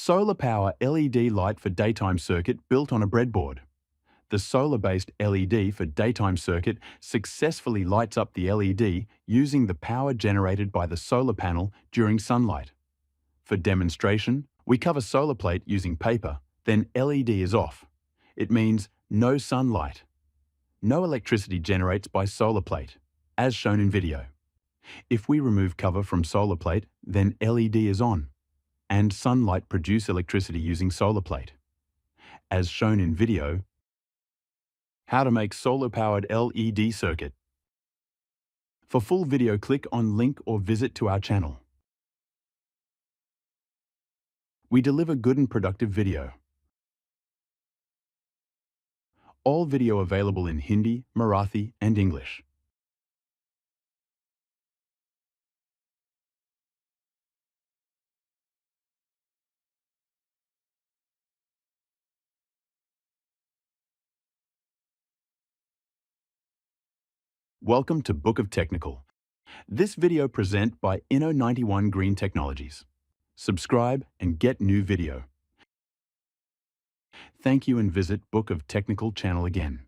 Solar power LED light for daytime circuit built on a breadboard. The solar-based LED for daytime circuit successfully lights up the LED using the power generated by the solar panel during sunlight. For demonstration, we cover solar plate using paper, then LED is off. It means no sunlight. No electricity generates by solar plate, as shown in video. If we remove cover from solar plate, then LED is on, and sunlight produce electricity using solar plate. As shown in video, how to make solar-powered LED circuit. For full video, click on link or visit to our channel. We deliver good and productive video. All video available in Hindi, Marathi and English. Welcome to Book of Technical. This video present by Inno91 Green Technologies. Subscribe and get new video. Thank you and visit Book of Technical channel again.